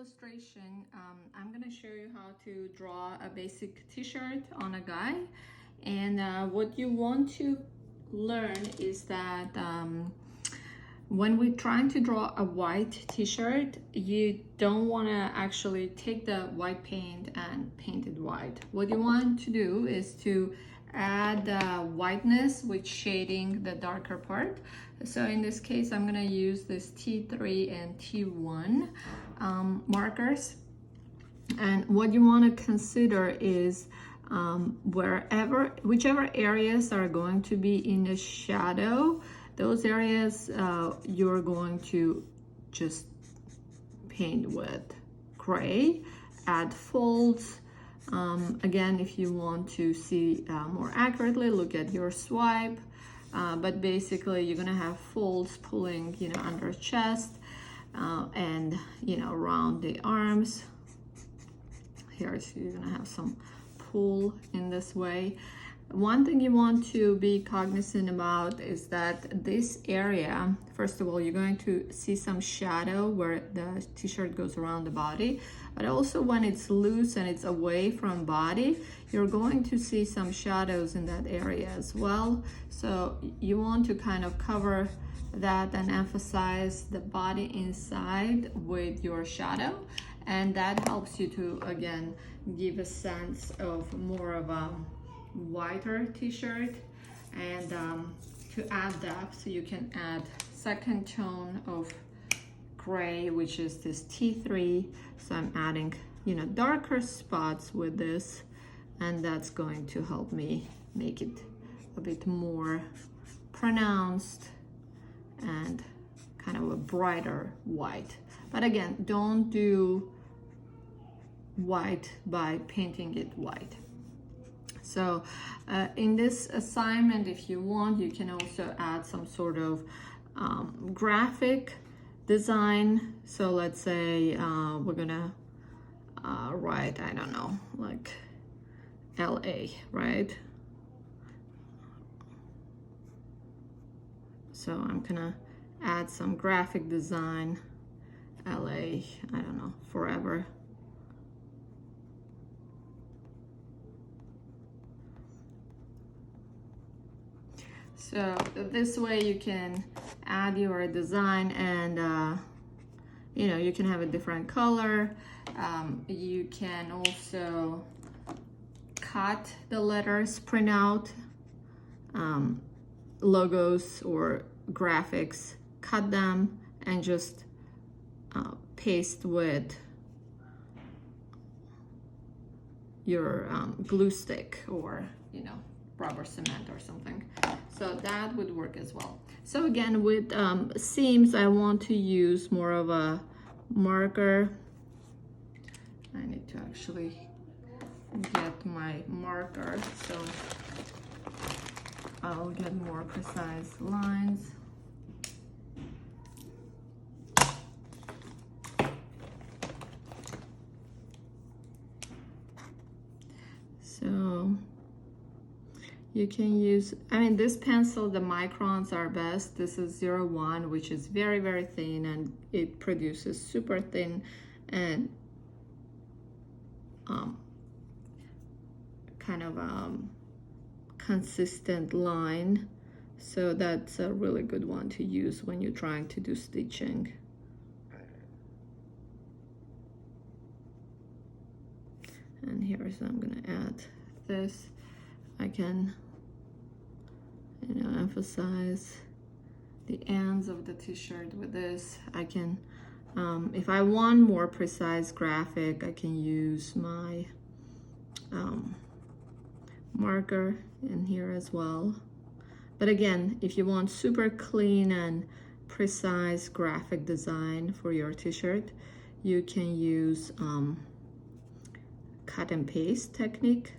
illustration, I'm gonna show you how to draw a basic t-shirt on a guy. And what you want to learn is that when we're trying to draw a white t-shirt, you don't want to actually take the white paint and paint it white. What you want to do is to add whiteness with shading the darker part. So in this case, I'm going to use this T3 and T1 markers. And what you want to consider is whichever areas are going to be in the shadow, those areas you're going to just paint with gray, add folds. Again, if you want to see more accurately, look at your swipe. But basically, you're gonna have folds pulling, under chest and around the arms. Here, so you're gonna have some pull in this way. One thing you want to be cognizant about is that this area, first of all, you're going to see some shadow where the t-shirt goes around the body, but also when it's loose and it's away from body, you're going to see some shadows in that area as well. So you want to kind of cover that and emphasize the body inside with your shadow, and that helps you to, again, give a sense of more of a whiter t-shirt. And to add depth, you can add second tone of gray, which is this T3. So I'm adding darker spots with this, and that's going to help me make it a bit more pronounced and kind of a brighter white. But again, don't do white by painting it white. So in this assignment, if you want, you can also add some sort of graphic design. So let's say we're gonna write, I don't know, like LA, right? So I'm gonna add some graphic design, LA, I don't know, forever. So this way you can add your design, and you can have a different color. You can also cut the letters, print out logos or graphics, cut them, and just paste with your glue stick or rubber cement or something. So that would work as well. So again, with seams, I want to use more of a marker. I need to actually get my marker so I'll get more precise lines. So you can use, this pencil, the microns are best. This is 01, which is very, very thin, and it produces super thin and kind of consistent line. So that's a really good one to use when you're trying to do stitching. And here's, I'm gonna add this. I can emphasize the ends of the t-shirt with this. I can if I want more precise graphic, I can use my marker in here as well. But again, if you want super clean and precise graphic design for your t-shirt, you can use cut and paste technique.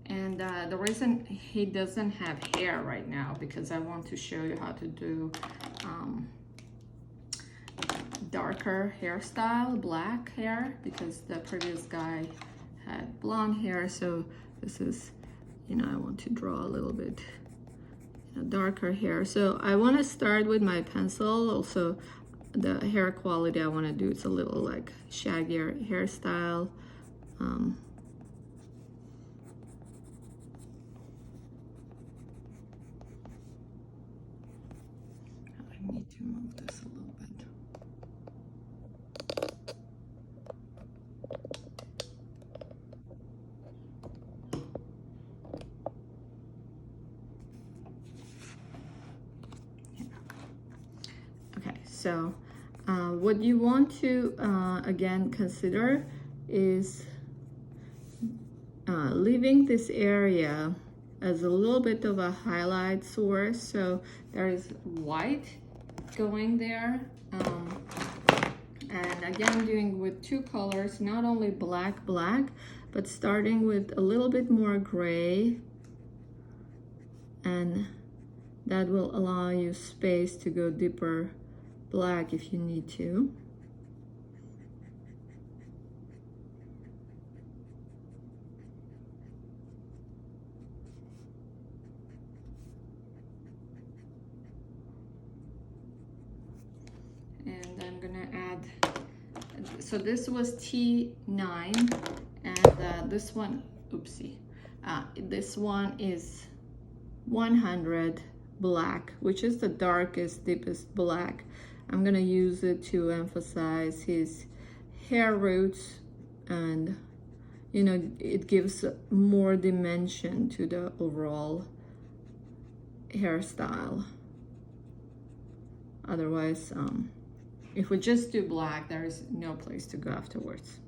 And the reason he doesn't have hair right now, because I want to show you how to do darker hairstyle, black hair, because the previous guy had blonde hair. So this is, you know, I want to draw a little bit, you know, darker hair. So I want to start with my pencil. Also, the hair quality I want to do, it's a little like shaggier hairstyle. I need to move this a little bit. Okay, so what you want to again consider is leaving this area as a little bit of a highlight source. So there is white going there, and again doing with two colors, not only black, but starting with a little bit more gray, and that will allow you space to go deeper black if you need to. And I'm gonna add, so this was T9, and this one, oopsie, this one is 100 black, which is the darkest, deepest black. I'm gonna use it to emphasize his hair roots, and you know, it gives more dimension to the overall hairstyle. Otherwise, if we just do black, there is no place to go afterwards.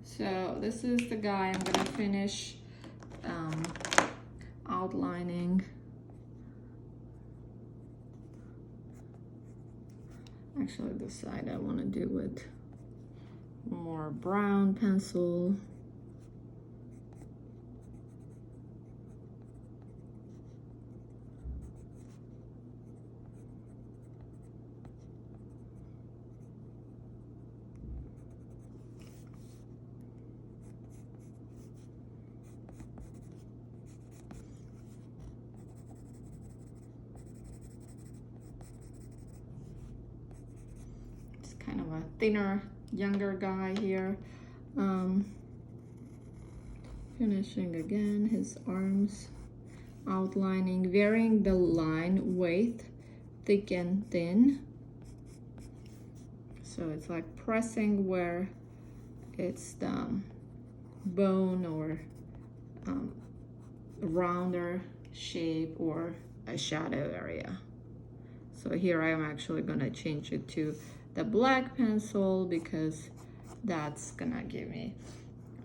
So this is the guy I'm gonna finish outlining. Actually, this side I want to do with more brown pencil. Kind of a thinner, younger guy here. Finishing again his arms, outlining, varying the line weight, thick and thin. So it's like pressing where it's the bone or rounder shape or a shadow area. So here I am actually gonna change it to the black pencil because that's gonna give me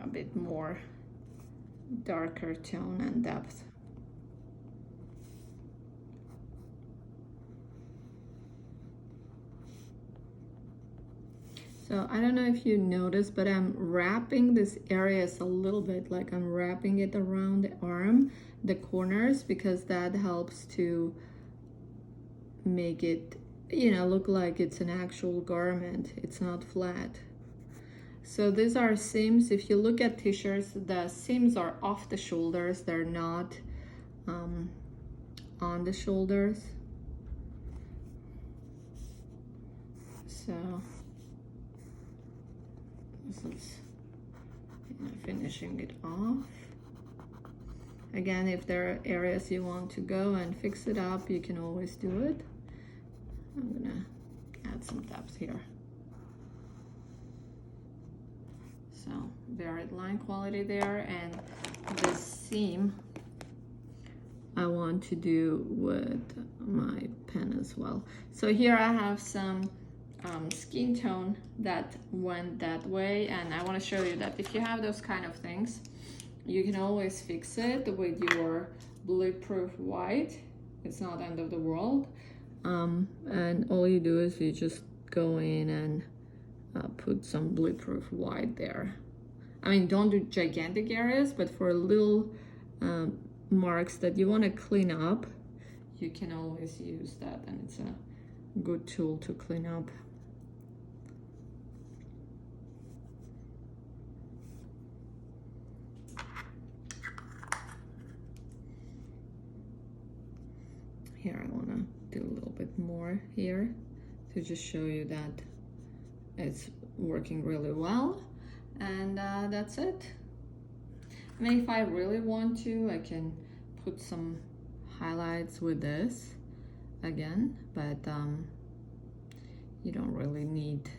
a bit more darker tone and depth. So I don't know if you noticed, but I'm wrapping this areas a little bit, like I'm wrapping it around the arm, the corners, because that helps to make it, you know, look like it's an actual garment. It's not flat. So these are seams. If you look at t-shirts, the seams are off the shoulders. They're not on the shoulders. So this is, you know, finishing it off. Again, if there are areas you want to go and fix it up, you can always do it. I'm gonna add some depth here. So varied line quality there, and this seam I want to do with my pen as well. So here I have some skin tone that went that way, and I want to show you that if you have those kind of things, you can always fix it with your bulletproof white. It's not the end of the world. And all you do is you just go in and put some bulletproof white there. I mean, don't do gigantic areas, but for little marks that you want to clean up, you can always use that, and it's a good tool to clean up. Here I want to do a little bit more here to just show you that it's working really well. And that's it. I mean, if I really want to, I can put some highlights with this again, but you don't really need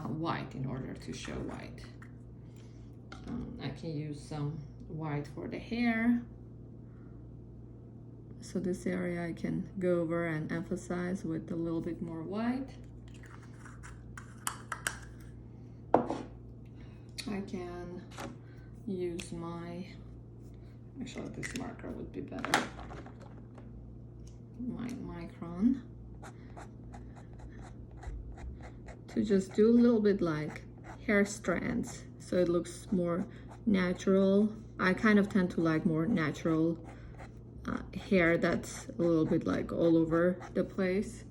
white in order to show white. I can use some white for the hair. So this area I can go over and emphasize with a little bit more white. I can use my, actually this marker would be better, my micron, to just do a little bit like hair strands so it looks more natural. I kind of tend to like more natural hair that's a little bit like all over the place,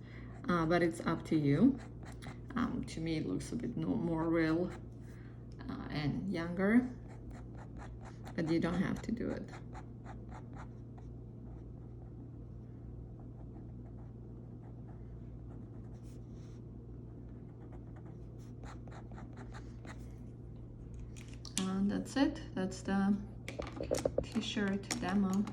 but it's up to you. To me it looks a bit more real and younger, but you don't have to do it. And that's it. That's the t-shirt demo.